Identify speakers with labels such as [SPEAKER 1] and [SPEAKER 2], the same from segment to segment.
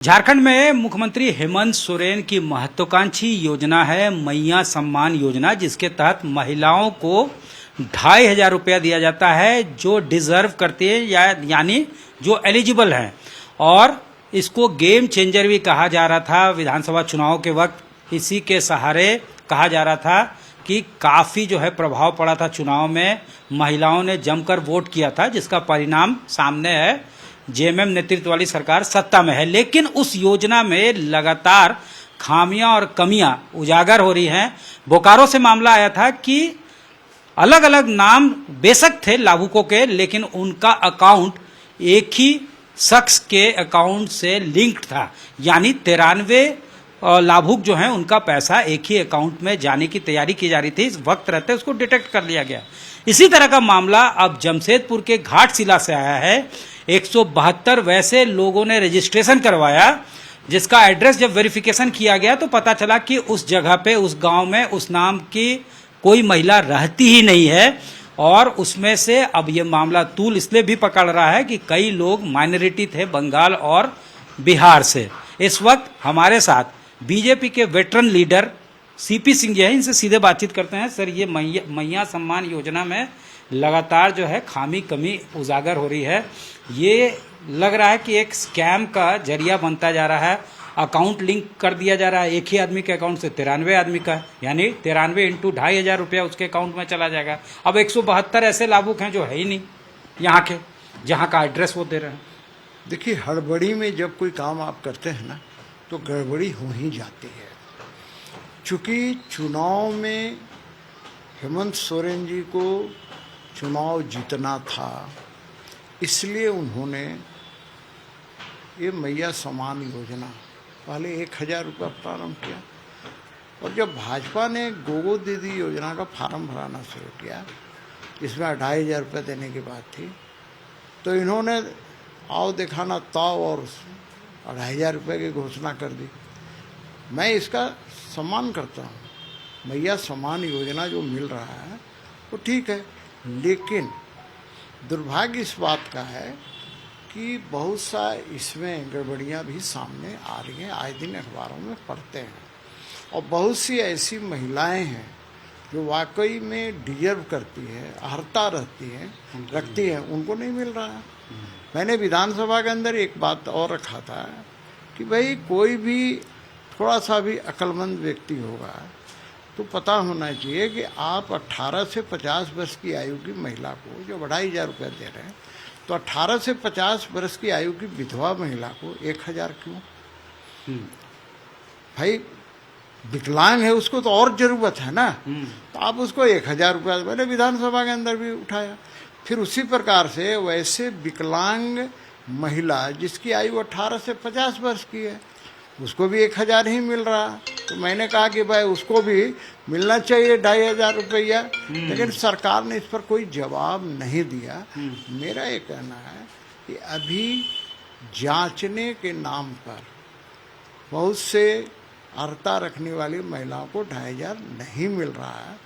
[SPEAKER 1] झारखंड में मुख्यमंत्री हेमंत सोरेन की महत्वाकांक्षी योजना है मैया सम्मान योजना, जिसके तहत महिलाओं को 2,500 रुपया दिया जाता है जो डिजर्व करती है यानी जो एलिजिबल है। और इसको गेम चेंजर भी कहा जा रहा था। विधानसभा चुनाव के वक्त इसी के सहारे कहा जा रहा था कि काफ़ी जो है प्रभाव पड़ा था चुनाव में, महिलाओं ने जमकर वोट किया था, जिसका परिणाम सामने है। जेएमएम नेतृत्व वाली सरकार सत्ता में है, लेकिन उस योजना में लगातार खामियां और कमियां उजागर हो रही हैं। बोकारो से मामला आया था कि अलग अलग नाम बेशक थे लाभुकों के, लेकिन उनका अकाउंट एक ही शख्स के अकाउंट से लिंक्ड था, यानी 93 लाभुक जो हैं उनका पैसा एक ही अकाउंट में जाने की तैयारी की जा रही थी। इस वक्त रहते उसको डिटेक्ट कर लिया गया। इसी तरह का मामला अब जमशेदपुर के घाटशिला से आया है। 172 वैसे लोगों ने रजिस्ट्रेशन करवाया, जिसका एड्रेस जब वेरिफिकेशन किया गया तो पता चला कि उस जगह पे, उस गांव में उस नाम की कोई महिला रहती ही नहीं है। और उसमें से अब ये मामला तूल इसलिए भी पकड़ रहा है कि कई लोग माइनॉरिटी थे बंगाल और बिहार से। इस वक्त हमारे साथ बीजेपी के veteran leader CP Singh ji हैं, इनसे सीधे बातचीत करते हैं। सर, ये मैया सम्मान योजना में लगातार जो है खामी कमी उजागर हो रही है। ये लग रहा है कि एक स्कैम का जरिया बनता जा रहा है। अकाउंट लिंक कर दिया जा रहा है एक ही आदमी के अकाउंट से 93 आदमी का, यानी 93 इंटू 2,500 रुपया उसके अकाउंट में चला जाएगा। अब 172 ऐसे लाभुक हैं जो है ही नहीं यहाँ के, जहाँ का एड्रेस वो दे रहे हैं।
[SPEAKER 2] देखिए, हड़बड़ी में जब कोई काम आप करते हैं ना, तो गड़बड़ी हो ही जाती है। चूंकि चुनाव में हेमंत सोरेन जी को चुनाव जीतना था, इसलिए उन्होंने ये मैया सम्मान योजना पहले 1,000 रुपया प्रारंभ किया। और जब भाजपा ने गोगो दीदी योजना का फार्म भराना शुरू किया, जिसमें 2,500 रुपये देने की बात थी, तो इन्होंने आओ दिखाना ताव और 2,500 रुपये की घोषणा कर दी। मैं इसका सम्मान करता हूँ। मैया सम्मान योजना जो मिल रहा है वो ठीक है, लेकिन दुर्भाग्य इस बात का है कि बहुत सा इसमें गड़बड़ियाँ भी सामने आ रही हैं, आए दिन अखबारों में पढ़ते हैं। और बहुत सी ऐसी महिलाएं हैं जो वाकई में डिजर्व करती है, अर्हता रखती है, उनको नहीं मिल रहा है। मैंने विधानसभा के अंदर एक बात और रखा था कि भाई कोई भी थोड़ा सा भी अक्लमंद व्यक्ति होगा तो पता होना चाहिए कि आप 18 से 50 वर्ष की आयु की महिला को जो 2,500 रुपया दे रहे हैं, तो 18 से 50 वर्ष की आयु की विधवा महिला को 1,000 क्यों? भाई विकलांग है, उसको तो और जरूरत है ना, तो आप उसको 1,000 रुपया, मैंने विधानसभा के अंदर भी उठाया। फिर उसी प्रकार से वैसे विकलांग महिला जिसकी आयु 18 से 50 वर्ष की है, उसको भी 1,000 ही मिल रहा। तो मैंने कहा कि भाई उसको भी मिलना चाहिए 2,500 रुपया, लेकिन सरकार ने इस पर कोई जवाब नहीं दिया। मेरा ये कहना है कि अभी जांचने के नाम पर बहुत से अर्हता रखने वाली महिलाओं को 2,500 नहीं मिल रहा है।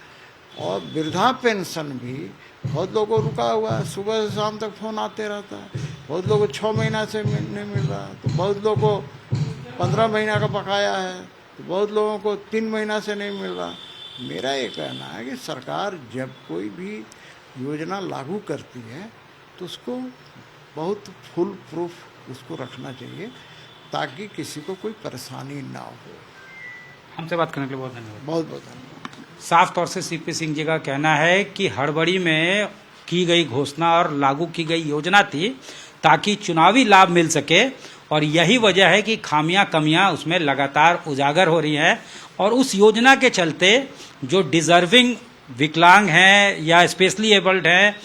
[SPEAKER 2] और वृद्धा पेंशन भी बहुत लोगों को रुका हुआ है, सुबह से शाम तक फोन आते रहता है। बहुत लोगों को 6 महीना से नहीं मिल रहा, तो बहुत लोगों को 15 महीना का बकाया है, तो बहुत लोगों को 3 महीना से नहीं मिल रहा। मेरा ये कहना है कि सरकार जब कोई भी योजना लागू करती है तो उसको बहुत फुल प्रूफ उसको रखना चाहिए, ताकि किसी को कोई परेशानी ना हो।
[SPEAKER 1] हमसे बात करने के लिए बहुत धन्यवाद।
[SPEAKER 2] बहुत बहुत धन्यवाद।
[SPEAKER 1] साफ तौर से सीपी सिंह जी का कहना है कि हड़बड़ी में की गई घोषणा और लागू की गई योजना थी ताकि चुनावी लाभ मिल सके, और यही वजह है कि खामियां कमियां उसमें लगातार उजागर हो रही हैं। और उस योजना के चलते जो डिजर्विंग विकलांग हैं या स्पेशली एबल्ड हैं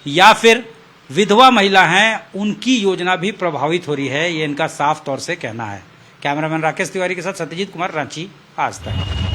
[SPEAKER 1] या फिर विधवा महिला हैं, उनकी योजना भी प्रभावित हो रही है, ये इनका साफ तौर से कहना है। कैमरामैन राकेश तिवारी के साथ सत्यजीत कुमार, रांची, आज तक।